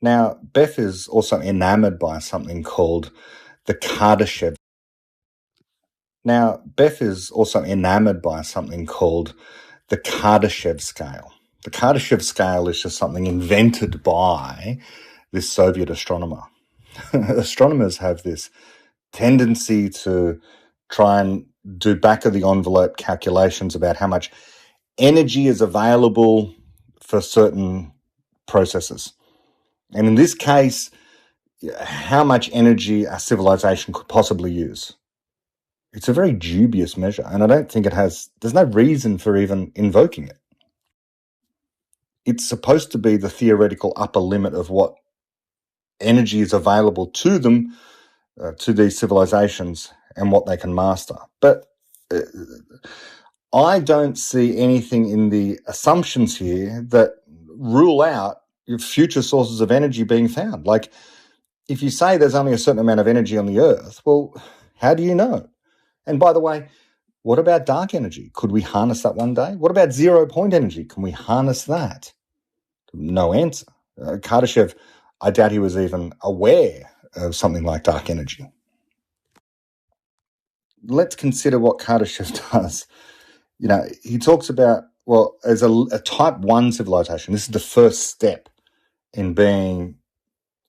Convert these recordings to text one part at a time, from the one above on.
Now, Beth is also enamored by something called the Kardashian. Now, Beth is also enamored by something called the Kardashian Scale. The Kardashian Scale is just something invented by this Soviet astronomer. Astronomers have this tendency to try and do back-of-the-envelope calculations about how much energy is available for certain processes. And in this case, how much energy a civilization could possibly use. It's a very dubious measure, and I don't think there's no reason for even invoking it. It's supposed to be the theoretical upper limit of what energy is available to them, to these civilizations, and what they can master. But I don't see anything in the assumptions here that rule out future sources of energy being found. Like, if you say there's only a certain amount of energy on the Earth, well, how do you know? And by the way, what about dark energy? Could we harness that one day? What about 0-point energy? Can we harness that? No answer. Kardashev, I doubt he was even aware of something like dark energy. Let's consider what Kardashev does. He talks about, well, as a type 1 civilization, this is the first step in being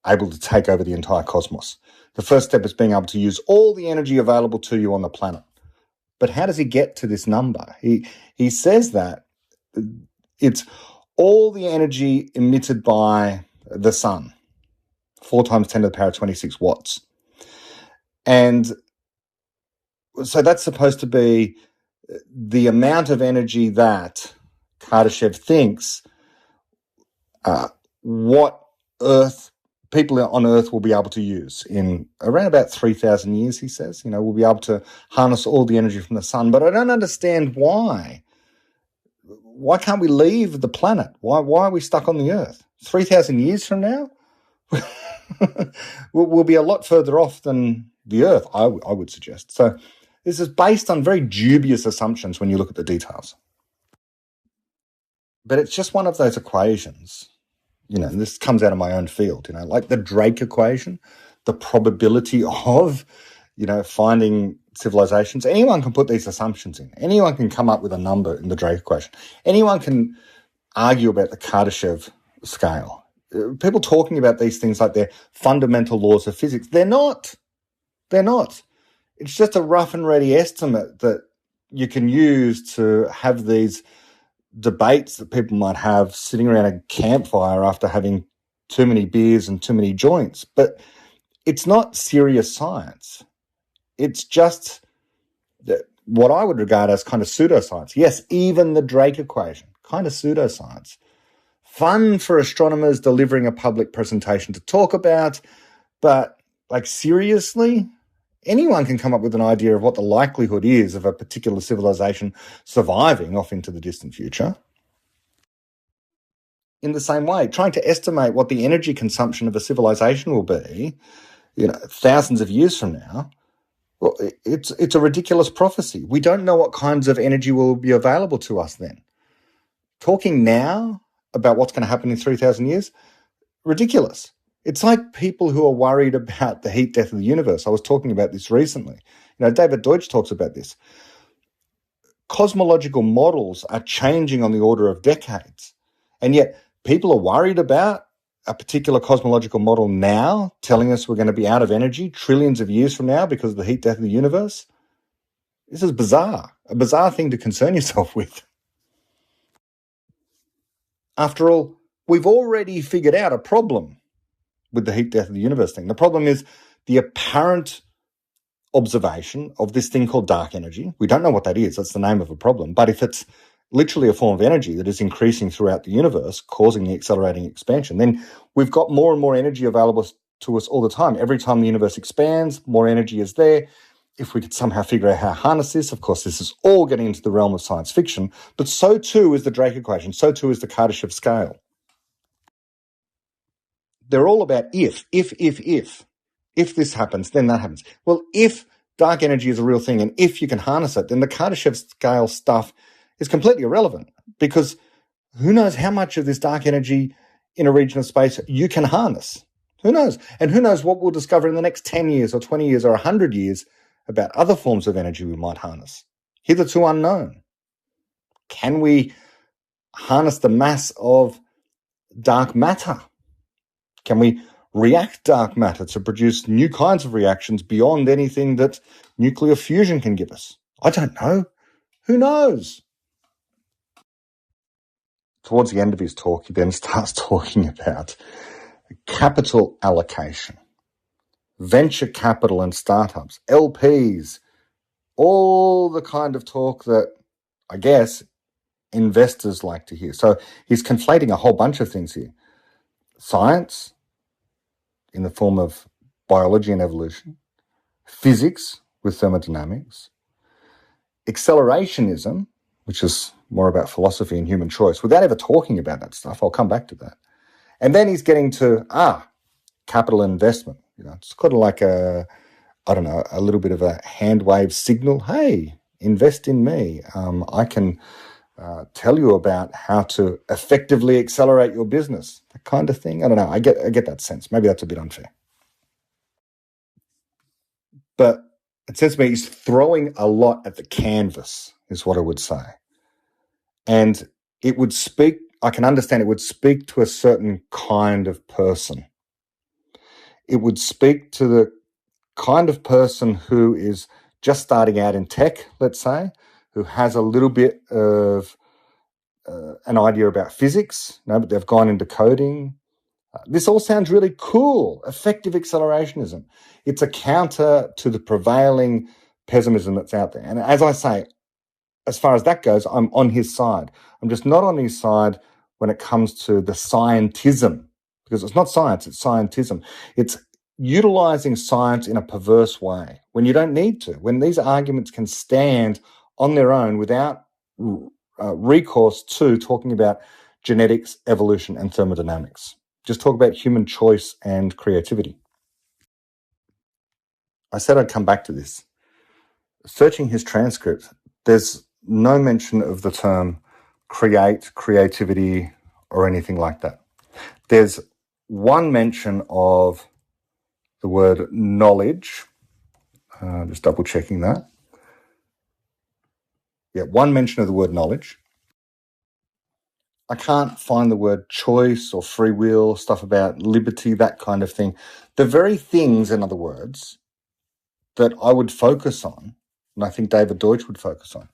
able to take over the entire cosmos. The first step is being able to use all the energy available to you on the planet. But how does he get to this number? He says that it's all the energy emitted by the sun, 4 times 10 to the power of 26 watts. And so that's supposed to be the amount of energy that Kardashev thinks what people on Earth will be able to use in around about 3,000 years, he says. We'll be able to harness all the energy from the sun. But I don't understand why. Why can't we leave the planet? Why are we stuck on the Earth? 3,000 years from now? we'll be a lot further off than the Earth, I would suggest. So this is based on very dubious assumptions when you look at the details. But it's just one of those equations. And this comes out of my own field, like the Drake equation, the probability of, finding civilizations. Anyone can put these assumptions in. Anyone can come up with a number in the Drake equation. Anyone can argue about the Kardashev scale. People talking about these things like they're fundamental laws of physics. They're not. They're not. It's just a rough and ready estimate that you can use to have these debates that people might have sitting around a campfire after having too many beers and too many joints. But it's not serious science. It's just what I would regard as kind of pseudoscience. Yes, even the Drake equation, kind of pseudoscience. Fun for astronomers delivering a public presentation to talk about, but seriously, anyone can come up with an idea of what the likelihood is of a particular civilization surviving off into the distant future. In the same way, trying to estimate what the energy consumption of a civilization will be, thousands of years from now, well, it's a ridiculous prophecy. We don't know what kinds of energy will be available to us then. Talking now about what's going to happen in 3,000 years, ridiculous. It's like people who are worried about the heat death of the universe. I was talking about this recently. David Deutsch talks about this. Cosmological models are changing on the order of decades. And yet people are worried about a particular cosmological model now telling us we're going to be out of energy trillions of years from now because of the heat death of the universe. This is bizarre, a bizarre thing to concern yourself with. After all, we've already figured out a problem with the heat death of the universe thing. The problem is the apparent observation of this thing called dark energy. We don't know what that is. That's the name of a problem. But if it's literally a form of energy that is increasing throughout the universe, causing the accelerating expansion, then we've got more and more energy available to us all the time. Every time the universe expands, more energy is there. If we could somehow figure out how to harness this, of course, this is all getting into the realm of science fiction, but so too is the Drake equation. So too is the Kardashev scale. They're all about if. If this happens, then that happens. Well, if dark energy is a real thing and if you can harness it, then the Kardashev scale stuff is completely irrelevant because who knows how much of this dark energy in a region of space you can harness. Who knows? And who knows what we'll discover in the next 10 years or 20 years or 100 years about other forms of energy we might harness. Hitherto unknown. Can we harness the mass of dark matter? Can we react dark matter to produce new kinds of reactions beyond anything that nuclear fusion can give us? I don't know. Who knows? Towards the end of his talk, he then starts talking about capital allocation, venture capital and startups, LPs, all the kind of talk that I guess investors like to hear. So he's conflating a whole bunch of things here. Science in the form of biology and evolution, physics with thermodynamics, accelerationism, which is more about philosophy and human choice, without ever talking about that stuff. I'll come back to that. And then he's getting to, capital investment. It's kind of like a little bit of a hand wave signal. Hey, invest in me. I can tell you about how to effectively accelerate your business. That kind of thing. I don't know. I get that sense. Maybe that's a bit unfair. But it says to me he's throwing a lot at the canvas, is what I would say. And it would speak, I can understand it would speak to a certain kind of person. It would speak to the kind of person who is just starting out in tech, let's say, who has a little bit of an idea about physics, but they've gone into coding. This all sounds really cool. Effective accelerationism. It's a counter to the prevailing pessimism that's out there. And as I say, as far as that goes, I'm on his side. I'm just not on his side when it comes to the scientism, because it's not science, it's scientism. It's utilizing science in a perverse way when you don't need to, when these arguments can stand on their own without recourse to talking about genetics, evolution, and thermodynamics. Just talk about human choice and creativity. I said I'd come back to this. Searching his transcript, there's no mention of the term create, creativity, or anything like that. There's one mention of the word knowledge. Just double checking that. Yeah, one mention of the word knowledge. I can't find the word choice or free will, stuff about liberty, that kind of thing. The very things, in other words, that I would focus on, and I think David Deutsch would focus on,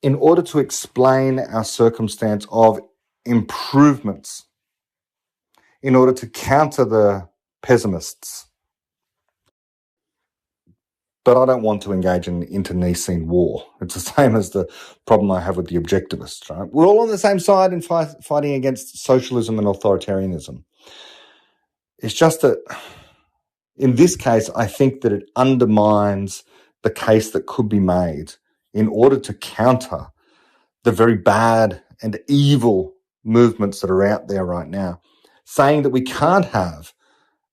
in order to explain our circumstance of improvements, in order to counter the pessimists. But I don't want to engage in internecine war. It's the same as the problem I have with the objectivists, right? We're all on the same side in fighting against socialism and authoritarianism. It's just that in this case, I think that it undermines the case that could be made in order to counter the very bad and evil movements that are out there right now, saying that we can't have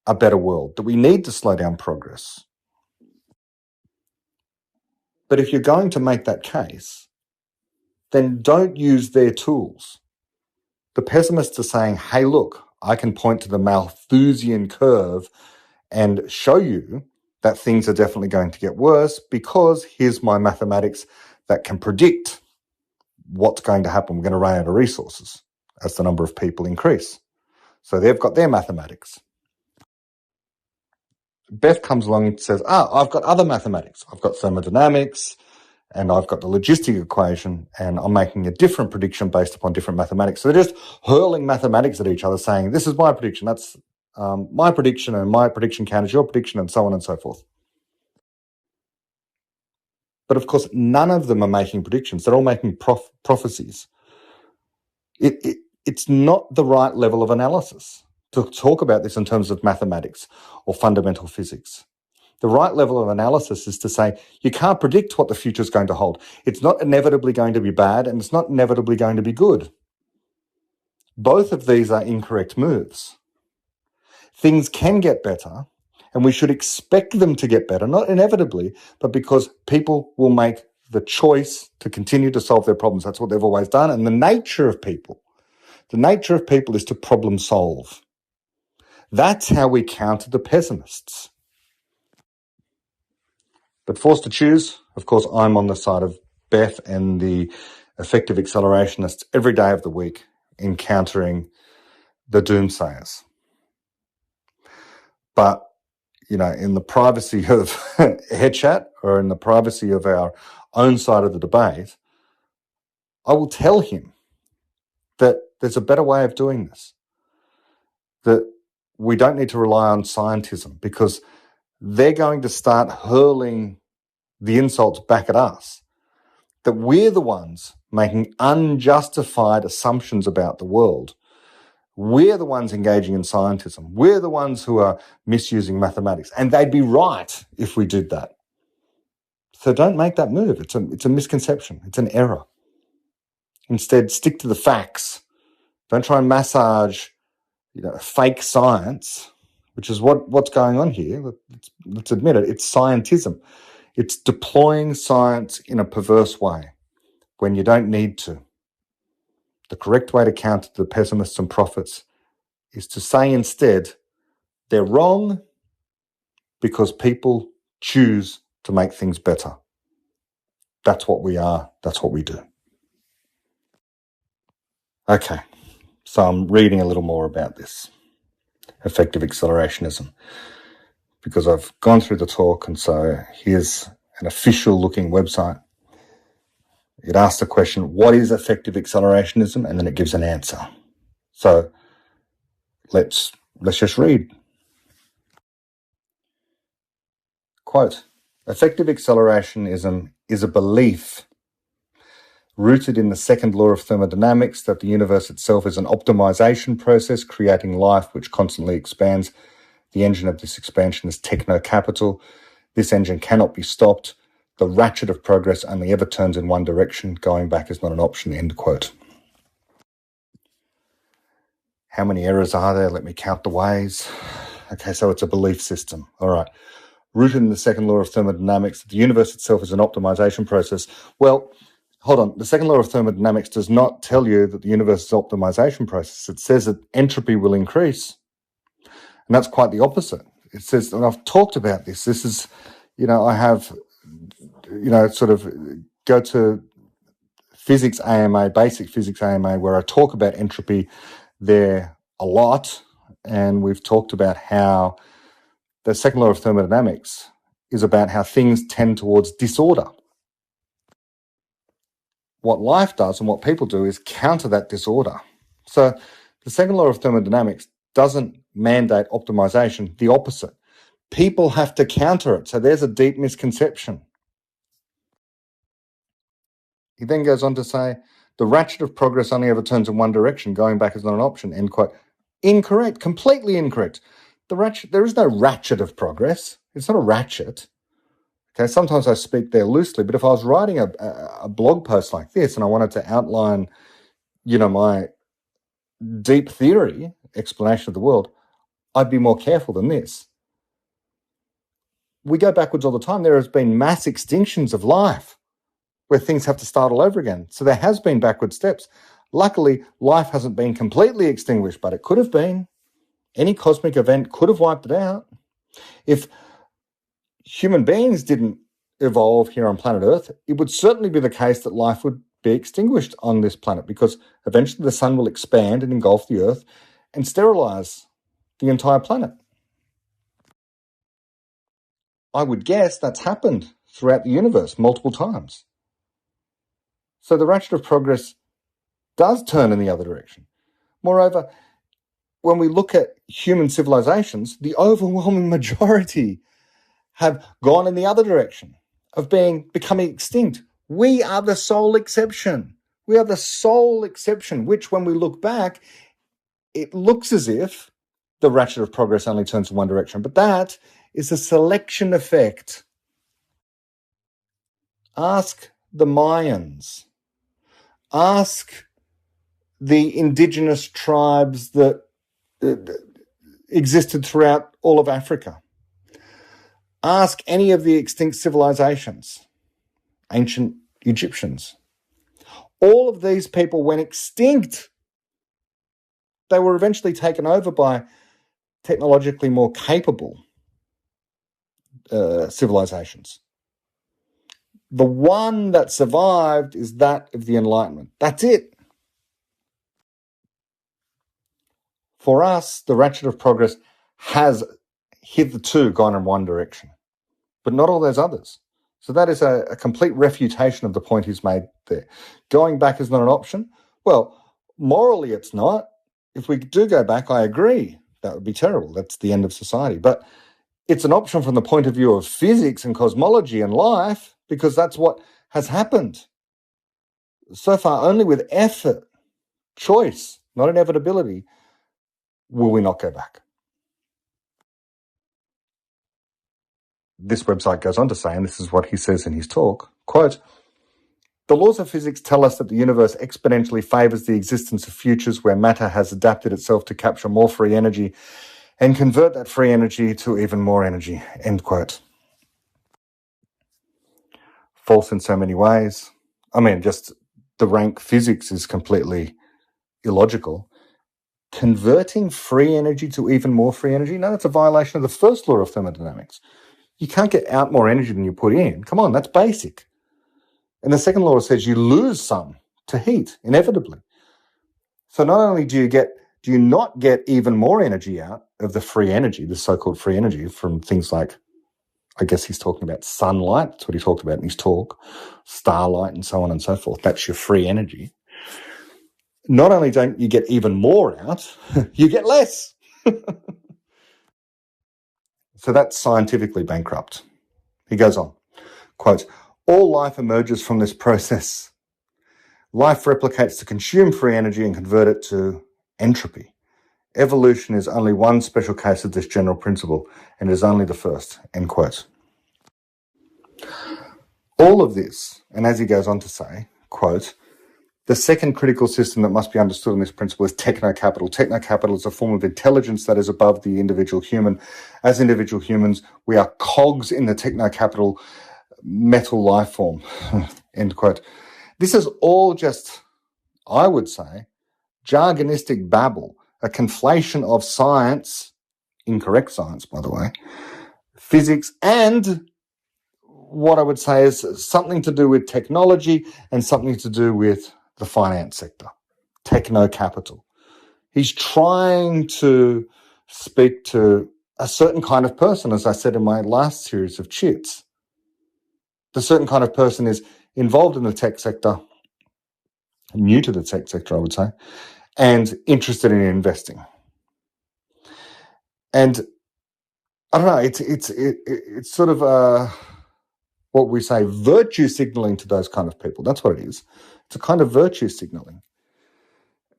a better world, that we need to slow down progress. But if you're going to make that case, then don't use their tools. The pessimists are saying, hey, look, I can point to the Malthusian curve and show you that things are definitely going to get worse because here's my mathematics that can predict what's going to happen. We're going to run out of resources as the number of people increase. So they've got their mathematics. Beth comes along and says, I've got other mathematics. I've got thermodynamics and I've got the logistic equation and I'm making a different prediction based upon different mathematics. So they're just hurling mathematics at each other saying, this is my prediction, that's my prediction, and my prediction counters your prediction, and so on and so forth. But of course, none of them are making predictions. They're all making prophecies. It's not the right level of analysis to talk about this in terms of mathematics or fundamental physics. The right level of analysis is to say, you can't predict what the future is going to hold. It's not inevitably going to be bad, and it's not inevitably going to be good. Both of these are incorrect moves. Things can get better, and we should expect them to get better, not inevitably, but because people will make the choice to continue to solve their problems. That's what they've always done, and the nature of people. The nature of people is to problem solve. That's how we counter the pessimists. But forced to choose, of course, I'm on the side of Beth and the effective accelerationists every day of the week in countering the doomsayers. But, in the privacy of headchat or in the privacy of our own side of the debate, I will tell him that there's a better way of doing this, that we don't need to rely on scientism because they're going to start hurling the insults back at us, that we're the ones making unjustified assumptions about the world. We're the ones engaging in scientism. We're the ones who are misusing mathematics. And they'd be right if we did that. So don't make that move. It's a misconception. It's an error. Instead, stick to the facts. Don't try and massage, fake science, which is what's going on here. Let's admit it. It's scientism. It's deploying science in a perverse way when you don't need to. The correct way to counter the pessimists and prophets is to say instead, they're wrong because people choose to make things better. That's what we are. That's what we do. Okay, so I'm reading a little more about this effective accelerationism because I've gone through the talk, and so here's an official looking website. It asks the question, what is effective accelerationism? And then it gives an answer. So let's just read. Quote, effective accelerationism is a belief rooted in the second law of thermodynamics that the universe itself is an optimization process creating life which constantly expands. The engine of this expansion is techno-capital. This engine cannot be stopped. The ratchet of progress only ever turns in one direction. Going back is not an option, end quote. How many errors are there? Let me count the ways. Okay, so it's a belief system. All right. Rooted in the second law of thermodynamics, that the universe itself is an optimization process. Well, hold on. The second law of thermodynamics does not tell you that the universe is an optimization process. It says that entropy will increase. And that's quite the opposite. It says, and I've talked about this. This is, I have, sort of go to physics AMA, basic physics AMA, where I talk about entropy there a lot. And we've talked about how the second law of thermodynamics is about how things tend towards disorder. What life does and what people do is counter that disorder. So the second law of thermodynamics doesn't mandate optimization, the opposite. People have to counter it. So there's a deep misconception. He then goes on to say, the ratchet of progress only ever turns in one direction. Going back is not an option, end quote. Incorrect, completely incorrect. There is no ratchet of progress. It's not a ratchet. Okay, sometimes I speak there loosely, but if I was writing a blog post like this and I wanted to outline, my deep theory explanation of the world, I'd be more careful than this. We go backwards all the time. There has been mass extinctions of life where things have to start all over again. So there has been backward steps. Luckily, life hasn't been completely extinguished, but it could have been. Any cosmic event could have wiped it out. If human beings didn't evolve here on planet Earth, it would certainly be the case that life would be extinguished on this planet because eventually the sun will expand and engulf the Earth and sterilize the entire planet. I would guess that's happened throughout the universe multiple times. So the ratchet of progress does turn in the other direction. Moreover, when we look at human civilizations, the overwhelming majority have gone in the other direction of becoming extinct. We are the sole exception. We are the sole exception, which when we look back, it looks as if the ratchet of progress only turns in one direction. But that is a selection effect. Ask the Mayans. Ask the indigenous tribes that existed throughout all of Africa. Ask any of the extinct civilizations, ancient Egyptians. All of these people went extinct they were eventually taken over by technologically more capable civilizations. The one that survived is that of the Enlightenment. That's it. For us, the ratchet of progress has hitherto gone in one direction, but not all those others. So that is a complete refutation of the point he's made there. Going back is not an option. Well, morally it's not. If we do go back, I agree. That would be terrible. That's the end of society. But it's an option from the point of view of physics and cosmology and life, because that's what has happened. So far, only with effort, choice, not inevitability, will we not go back. This website goes on to say, and this is what he says in his talk, quote, "The laws of physics tell us that the universe exponentially favours the existence of futures where matter has adapted itself to capture more free energy and convert that free energy to even more energy," end quote. False in so many ways. I mean, just the rank physics is completely illogical. Converting free energy to even more free energy? No, that's a violation of the first law of thermodynamics. You can't get out more energy than you put in. Come on, that's basic. And the second law says you lose some to heat, inevitably. So not only do you not get even more energy out of the free energy, the so-called free energy from things like, I guess he's talking about sunlight, that's what he talked about in his talk, starlight and so on and so forth. That's your free energy. Not only don't you get even more out, you get less. So that's scientifically bankrupt. He goes on, quote, "All life emerges from this process. Life replicates to consume free energy and convert it to entropy. Evolution is only one special case of this general principle, and is only the first," end quote. All of this, and as he goes on to say, quote, "The second critical system that must be understood in this principle is techno-capital. Techno-capital is a form of intelligence that is above the individual human. As individual humans, we are cogs in the techno-capital metal life form," end quote. This is all just, I would say, jargonistic babble, a conflation of science, incorrect science, by the way, physics, and what I would say is something to do with technology and something to do with the finance sector, techno-capital. He's trying to speak to a certain kind of person, as I said in my last series of chits. The certain kind of person is involved in the tech sector, new to the tech sector, I would say, and interested in investing. And I don't know, it's sort of what we say, virtue signaling to those kind of people. That's what it is. It's a kind of virtue signaling.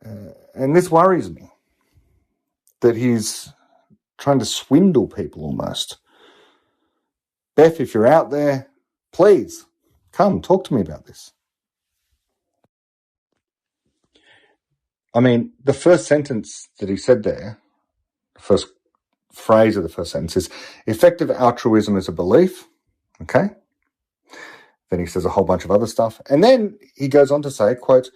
And this worries me, that he's trying to swindle people almost. Beth, if you're out there, please come talk to me about this. I mean, the first sentence that he said there, the first phrase of the first sentence is, "Effective altruism is a belief." Okay? Then he says a whole bunch of other stuff. And then he goes on to say, quote,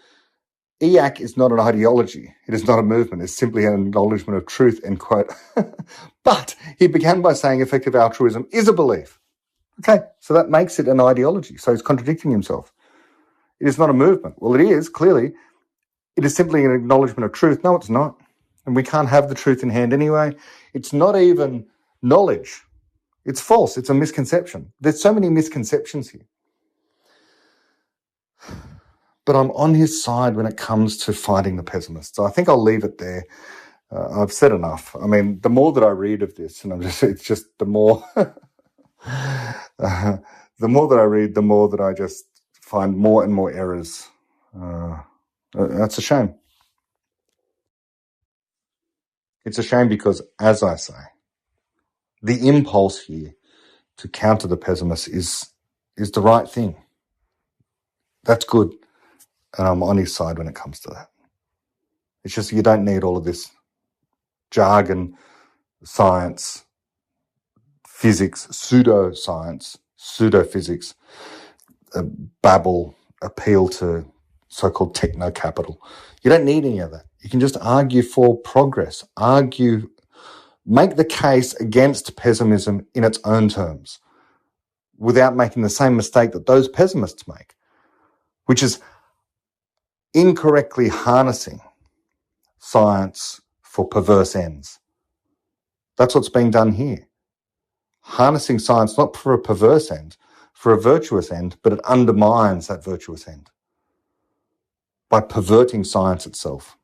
"EAC is not an ideology. It is not a movement. It's simply an acknowledgement of truth," end quote. But he began by saying effective altruism is a belief. Okay, so that makes it an ideology. So he's contradicting himself. It is not a movement. Well, it is, clearly. It is simply an acknowledgement of truth. No, it's not. And we can't have the truth in hand anyway. It's not even knowledge. It's false. It's a misconception. There's so many misconceptions here. But I'm on his side when it comes to fighting the pessimists. So I think I'll leave it there. I've said enough. I mean, the more that I read of this, and it's just the more, the more that I read, the more that I just find more and more errors. That's a shame. It's a shame because, as I say, the impulse here to counter the pessimists is the right thing. That's good. And I'm on his side when it comes to that. It's just you don't need all of this jargon, science, physics, pseudoscience, pseudophysics, babble, appeal to so-called techno-capital. You don't need any of that. You can just argue for progress, make the case against pessimism in its own terms without making the same mistake that those pessimists make, which is incorrectly harnessing science for perverse ends. That's what's being done here. Harnessing science not for a perverse end, for a virtuous end, but it undermines that virtuous end by perverting science itself.